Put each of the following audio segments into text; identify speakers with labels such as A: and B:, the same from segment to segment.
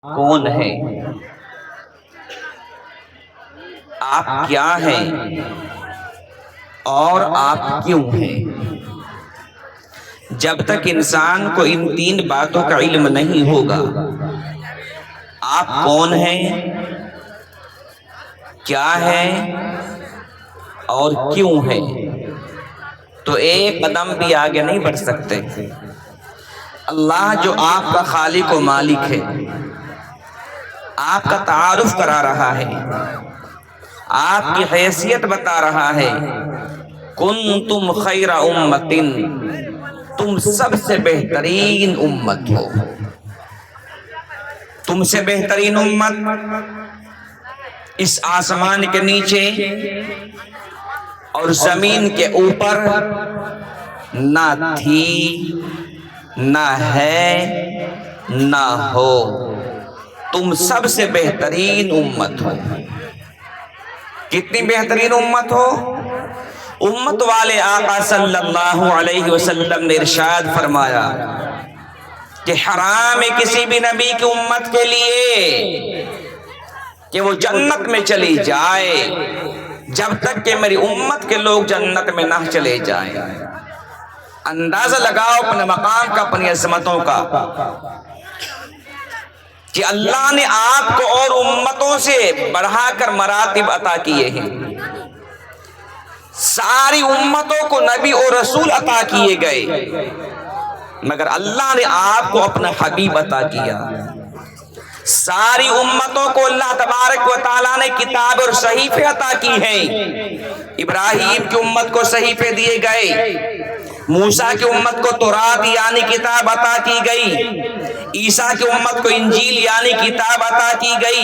A: کون ہے؟ آپ کیا ہیں اور آپ کیوں ہیں؟ جب تک انسان کو ان تین باتوں کا علم نہیں ہوگا، آپ کون ہیں، کیا ہیں اور کیوں ہیں، تو ایک قدم بھی آگے نہیں بڑھ سکتے۔ اللہ جو آپ کا خالق و مالک ہے، آپ کا تعارف کرا رہا ہے، آپ کی حیثیت بتا رہا ہے۔ کنتم خیر امت، تم سب سے بہترین امت ہو۔ تم سے بہترین امت اس آسمان کے نیچے اور زمین کے اوپر نہ تھی، نہ ہے، نہ ہو۔ تم سب سے بہترین امت ہو۔ کتنی بہترین امت ہو؟ امت والے آقا صلی اللہ علیہ وسلم نے ارشاد فرمایا کہ حرام ہے کسی بھی نبی کی امت کے لیے کہ وہ جنت میں چلی جائے جب تک کہ میری امت کے لوگ جنت میں نہ چلے جائیں۔ اندازہ لگاؤ اپنے مقام کا، اپنی عظمتوں کا، کہ اللہ نے آپ کو اور امتوں سے بڑھا کر مراتب عطا کیے ہیں۔ ساری امتوں کو نبی اور رسول عطا کیے گئے، مگر اللہ نے آپ کو اپنا حبیب عطا کیا۔ ساری امتوں کو اللہ تبارک و تعالیٰ نے کتاب اور صحیفے عطا کی ہیں۔ ابراہیم کی امت کو صحیفے دیے گئے، موسیٰ کی امت کو تورات یعنی کتاب عطا کی گئی، عیسیٰ کی امت کو انجیل یعنی کتاب عطا کی گئی،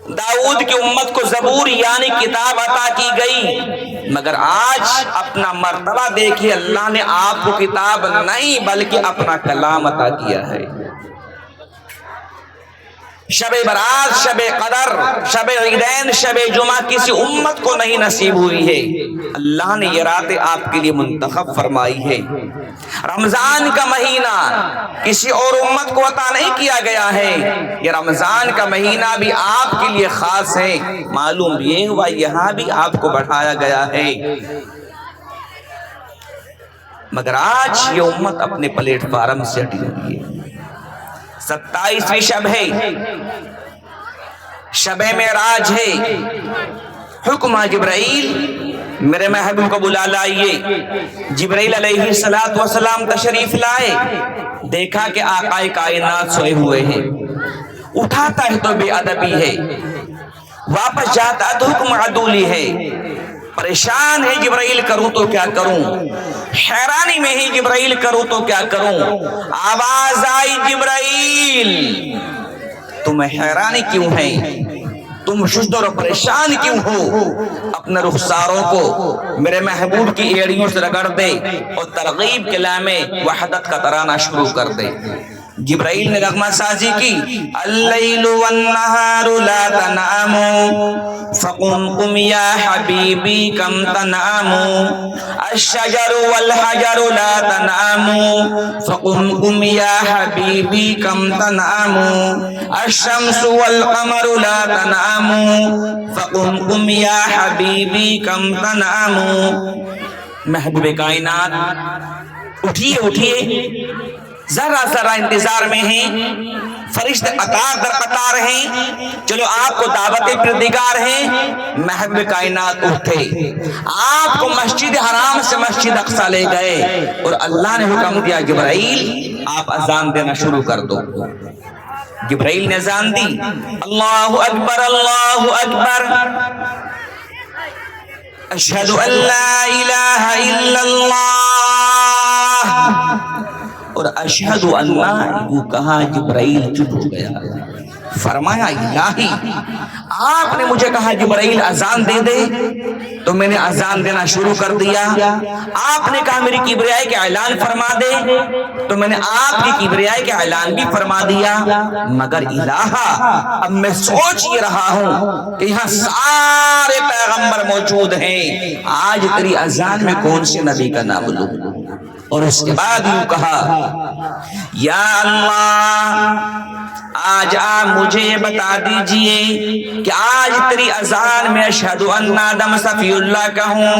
A: داؤد کی امت کو زبور یعنی کتاب عطا کی گئی۔ مگر آج اپنا مرتبہ دیکھیے، اللہ نے آپ کو کتاب نہیں بلکہ اپنا کلام عطا کیا ہے۔ شب برات، شب قدر، شب عیدین، شب جمعہ کسی امت کو نہیں نصیب ہوئی ہے، اللہ نے یہ رات آپ کے لیے منتخب فرمائی ہے۔ رمضان کا مہینہ کسی اور امت کو عطا نہیں کیا گیا ہے، یہ رمضان کا مہینہ بھی آپ کے لیے خاص ہے۔ معلوم یہ ہوا یہاں بھی آپ کو بڑھایا گیا ہے، مگر آج یہ امت اپنے پلیٹ فارم سے ہٹی ہوئی ہے۔ 27ویں شب ہے، شب معراج ہے۔ حکم جبرائیل میرے محبوب کو بلا لائیے۔ جبرائیل علیہ السلام تشریف لائے، دیکھا کہ آقا کائنات سوئے ہوئے ہیں، اٹھاتا ہے تو بے ادبی ہے، واپس جاتا ہے تو حکم عدولی ہے۔ پریشان ہے جبرائیل، کروں تو کیا کروں؟ حیرانی میں ہی جبرائیل، کروں تو کیا کروں؟ آواز آئی، جبرائیل تمہیں حیرانی کیوں ہے؟ تم ششدر و پریشان کیوں ہو؟ اپنے رخساروں کو میرے محبوب کی ایڑیوں سے رگڑ دے اور ترغیب کے لامے وحدت کا ترانہ شروع کر دے۔ جبرائیل نے نغمہ سازی کی، اللیل والنہار لا تنامو فقم قم یا حبیبی کم تنامو، الشجر والحجر لا تنامو فقم قم یا حبیبی کم تنامو، الشمس والقمر لا تنامو فقم قم یا حبیبی کم تنامو۔ محبوب کائنات اٹھیے اٹھیے، ذرا ذرا انتظار میں ہیں، فرشتے قطار در قطار ہیں، چلو آپ کو دعوت پردگار ہیں۔ محبوب کائنات اٹھے، آپ کو مسجد حرام سے مسجد اقصی لے گئے اور اللہ نے حکم دیا، جبرائیل آپ اذان دینا شروع کر دو۔ جبرائیل نے اذان دی، اللہ اکبر اللہ اکبر، اشہد ان لا الہ الا اللہ، اور اشہد اللہ، یوں کہا جبرائیل چپ ہو گیا۔ فرمایا الہی آپ نے مجھے کہا جبرائیل اذان دے دے تو میں نے اذان دینا شروع کر دیا، آپ نے کہا میری کبریائی کا اعلان فرما دے تو میں نے آپ کی کبریائی کا اعلان بھی فرما دیا، مگر الہا اب میں سوچ یہ رہا ہوں کہ یہاں سارے پیغمبر موجود ہیں، آج تیری اذان میں کون سے نبی کا نام لوں؟ اور اس کے بعد یوں کہا یا اللہ آج آپ مجھے یہ بتا دیجئے کہ آج تیری اذان میں اشہد ان آدم صفی اللہ کہوں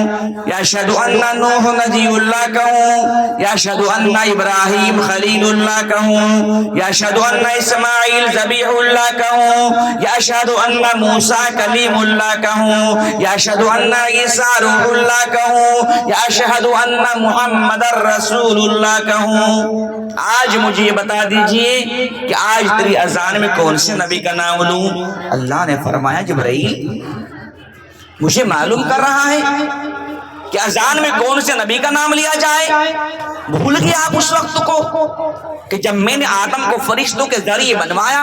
A: یا اشہد ان نوح نجی اللہ کہوں یا اشہد ان ابراہیم خلیل اللہ کہوں یا اشہد ان اسماعیل ذبیح اللہ کہوں یا اشہد ان موسیٰ کلیم اللہ کہوں یا اشہد ان عیسیٰ روح اللہ کہوں یا اشہد ان محمد رسول اللہ کہوں. آج مجھے یہ بتا دیجئے کہ آج تیری اذان میں کون سے نبی کا نام لوں؟ اللہ نے فرمایا جبرائیل مجھے معلوم کر رہا ہے کہ اذان میں کون سے نبی کا نام لیا جائے. بھول گیا آپ اس وقت کو کہ جب میں نے آدم کو فرشتوں کے ذریعے بنوایا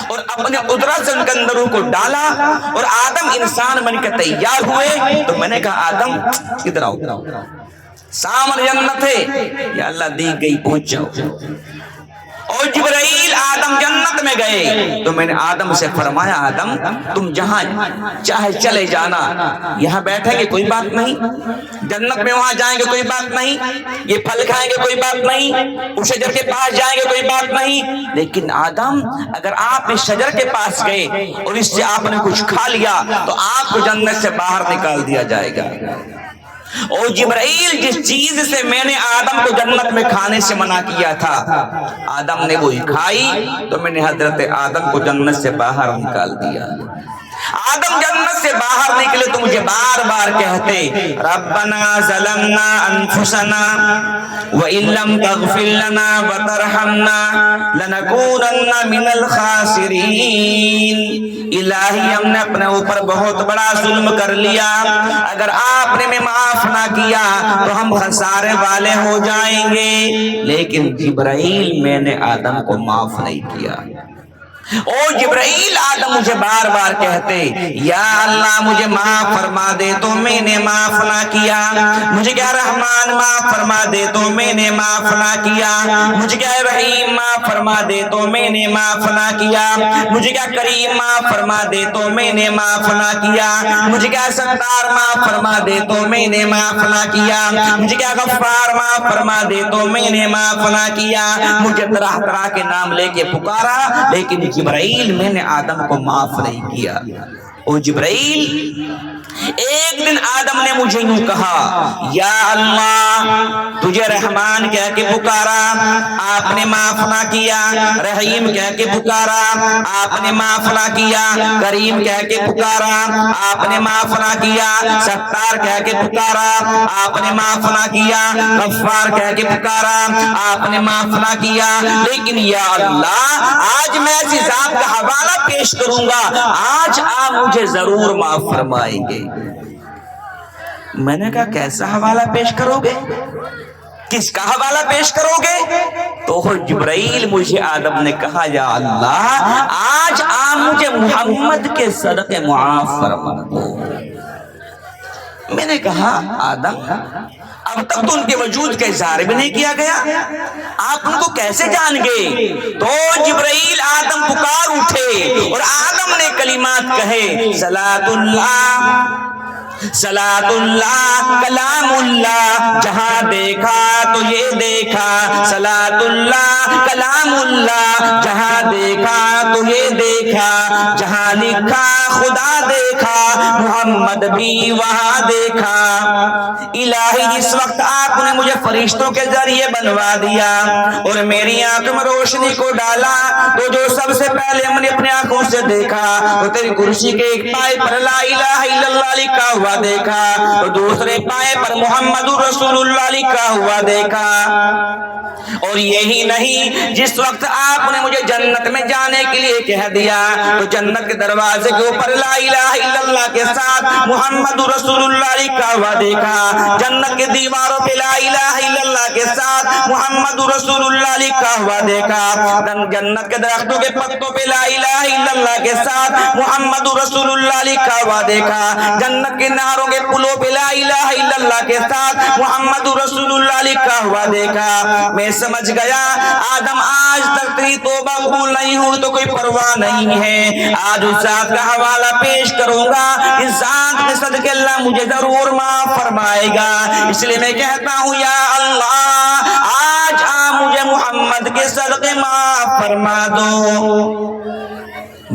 A: اور اپنے قدرت سے ان کے اندر روح کو ڈالا اور آدم انسان بن کے تیار ہوئے تو میں نے کہا آدم ادھر آؤ سامنے جنت ہے یا اللہ دی گئی پہنچ جاؤ. اور جبرائیل آدم جنت میں گئے تو میں نے آدم سے فرمایا آدم تم جہاں چاہے چلے جانا, یہاں بیٹھیں گے کوئی بات نہیں, جنت میں وہاں جائیں گے کوئی بات نہیں, یہ پھل کھائیں گے کوئی بات نہیں, اس شجر کے پاس جائیں گے کوئی بات نہیں, لیکن آدم اگر آپ اس شجر کے پاس گئے اور اس سے آپ نے کچھ کھا لیا تو آپ کو جنت سے باہر نکال دیا جائے گا. اور جبرائیل جس چیز سے میں نے آدم کو جنت میں کھانے سے منع کیا تھا آدم نے وہی کھائی تو میں نے حضرت آدم کو جنت سے باہر نکال دیا. آدم جنت سے باہر نکلے تو مجھے بار بار کہتے ربنا ظلمنا انفسنا وَإِن لَّمْ تَغْفِرْ لَنَا وَتَرْحَمْنَا لَنَكُونَنَّ مِنَ الْخَاسِرِينَ. الہی ہم نے اپنے اوپر بہت بڑا ظلم کر لیا, اگر آپ نے ہمیں معاف نہ کیا تو ہم خسارے والے ہو جائیں گے. لیکن جبرائیل میں نے آدم کو معاف نہیں کیا. او جبرائیل آدم مجھے بار بار کہتے یا اللہ مجھے معاف فرما دے تو میں نے معاف نہ کیا, مجھے کیا رحمان معاف فرما دے تو میں نے معاف نہ کیا, مجھے کیا رحیم معاف فرما دے تو میں نے معاف نہ کیا, مجھے کیا کریم معاف فرما دے تو میں نے معاف نہ کیا, مجھے کیا ستار معاف فرما دے تو میں نے معاف نہ کیا, مجھے کیا غفار معاف فرما دے تو میں نے معاف نہ کیا. مجھے طرح طرح کے نام لے کے پکارا لیکن جبرائیل میں نے آدم کو معاف نہیں کیا. او جبرائیل ایک دن آدم نے مجھے یوں کہا یا اللہ تجھے رحمان کہہ کے پکارا آپ نے معاف نہ کیا, رحیم کہہ کے پکارا آپ نے معاف نہ کیا, کریم کہہ کے پکارا آپ نے معاف نہ کیا, ستار کہہ کے پکارا آپ نے معاف نہ کیا, غفار کہہ کے پکارا آپ نے معاف نہ کیا. لیکن یا اللہ آج میں ایسی ذات کا حوالہ پیش کروں گا, آج آپ مجھے ضرور معاف فرمائیں گے. میں نے کہا کیسا حوالہ پیش کرو گے, کس کا حوالہ پیش کرو گے؟ تو جبرائیل مجھے آدم نے کہا یا اللہ آج آپ مجھے محمد کے صدقے معاف فرما دو. میں نے کہا آدم اب تک تو ان کے وجود کا اظہار بھی نہیں کیا گیا, آپ ان کو کیسے جان گے؟ تو جبرائیل آدم پکار اٹھے اور آدم نے کلمات کہے صلاۃ اللہ صلاۃ اللہ کلام اللہ, جہاں دیکھا تو یہ دیکھا, صلاۃ اللہ کلام اللہ, جہاں دیکھا تو یہ دیکھا, جہاں لکھا خدا دیکھا, محمد بھی وہاں دیکھا. الہی جس وقت آپ نے مجھے فرشتوں کے ذریعے بنوا دیا اور میری آنکھ میں روشنی کو ڈالا تو جو سب سے پہلے ہم نے اپنے آنکھوں سے دیکھا تو تیری کرسی کے ایک پائے پر لا الہ الا اللہ لکھا ہوا دیکھا, تو دوسرے پائے پر محمد رسول اللہ لکھا ہوا دیکھا. اور یہی نہیں, جس وقت آپ نے مجھے جنت میں جانے کے لیے کہہ دیا تو جنت کے دروازے کے اوپر لا الہ الا اللہ کے ساتھ محمد رسول اللہ لکھا ہوا دیکھا, جنت کے دیواروں پہ لا الہ الا اللہ کے ساتھ محمد رسول اللہ لکھا ہوا دیکھا, جنت کے درختوں کے پتوں پہ لا الہ الا اللہ کے ساتھ محمد رسول اللہ لکھا ہوا دیکھا, جنت کے نہروں کے پلوں پہ لا الہ الا اللہ کے ساتھ محمد رسول اللہ لکھا ہوا دیکھا. میں سمجھ گیا آدم آج تک تیری توبہ قبول نہیں ہوئی تو کوئی پرواہ نہیں نہیں ہے. آج اس ذات کا حوالہ پیش کروں گا, اس ذات کے صدقے اللہ مجھے ضرور معاف فرمائے گا. اس لیے میں کہتا ہوں یا اللہ آج آپ مجھے محمد کے صدقے معاف فرما دو.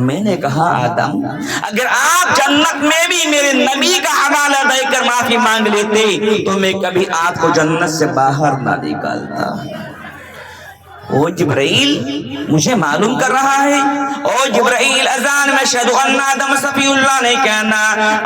A: میں نے کہا آدم اگر آپ جنت میں بھی میرے نبی کا حوالہ دے کر معافی مانگ لیتے تو میں کبھی آپ کو جنت سے باہر نہ نکالتا. او جبرائیل مجھے معلوم کر رہا ہے. او جبرائیل اذان میں اشہد ان آدم صفی اللہ نہیں کہنا,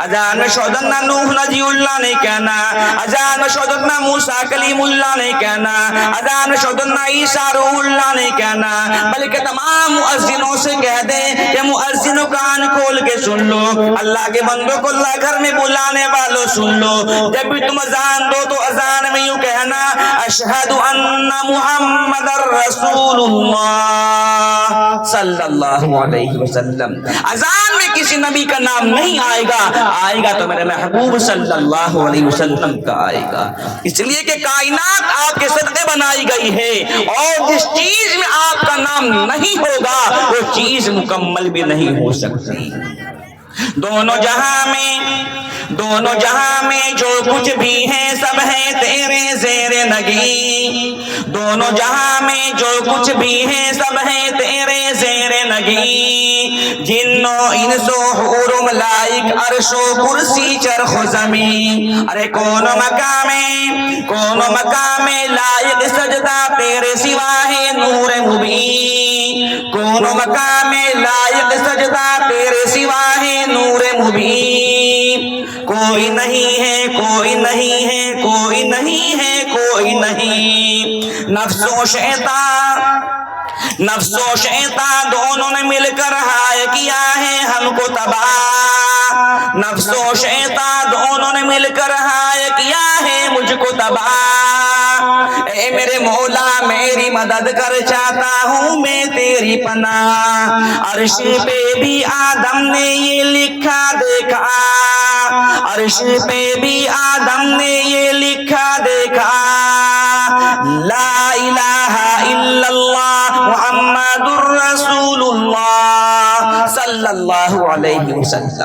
A: اذان میں اشہد ان نوح نجی اللہ نہیں کہنا, اذان میں اشہد ان موسیٰ کلیم اللہ نہیں کہنا, اذان میں اشہد ان عیسیٰ روح اللہ نہیں کہنا, بلکہ تمام مؤذنوں سے کہہ دے کہ مؤذنوں کان کھول کے سن لو, اللہ کے بندوں کو اللہ گھر میں بلانے والوں سن لو, جب بھی تم اذان دو تو اذان میں یوں کہنا اشہد ان محمد رسول اللہ صلی اللہ علیہ وسلم. اذان میں کسی نبی کا نام نہیں آئے گا, آئے گا تو میرے محبوب صلی اللہ علیہ وسلم کا آئے گا. اس لیے کہ کائنات آپ کے صدقے بنائی گئی ہے, اور جس چیز میں آپ کا نام نہیں ہوگا وہ چیز مکمل بھی نہیں ہو سکتی. دونوں جہاں میں جو کچھ بھی ہے سب ہے تیرے زیر نگی. دونوں جہاں میں جو کچھ بھی ہے سب ہے تیرے زیر نگی. جن و انس و حور و ملائک عرش و کرسی چرخ و زمین, ارے کون مقام لائق سجدہ تیرے سوا ہے نور مبین. کون مقام لائق سجدہ تیرے سوا ہے نور مبین. کوئی نہیں ہے, کوئی نہیں ہے, کوئی نہیں ہے, کوئی نہیں. نفس و شیطان دونوں نے مل کر ہائے کیا ہے ہم کو تباہ. نفس و شیطان دونوں نے مل کر ہائے کیا ہے مجھ کو تباہ. اے میرے مولا میری مدد کر, چاہتا ہوں میں تیری پناہ. عرش پہ بھی آدم نے یہ لکھا دیکھا, عرش پہ بھی آدم نے یہ لکھا دیکھا, لا الہ الا اللہ محمد الرسول اللہ صلی اللہ علیہ وسلم.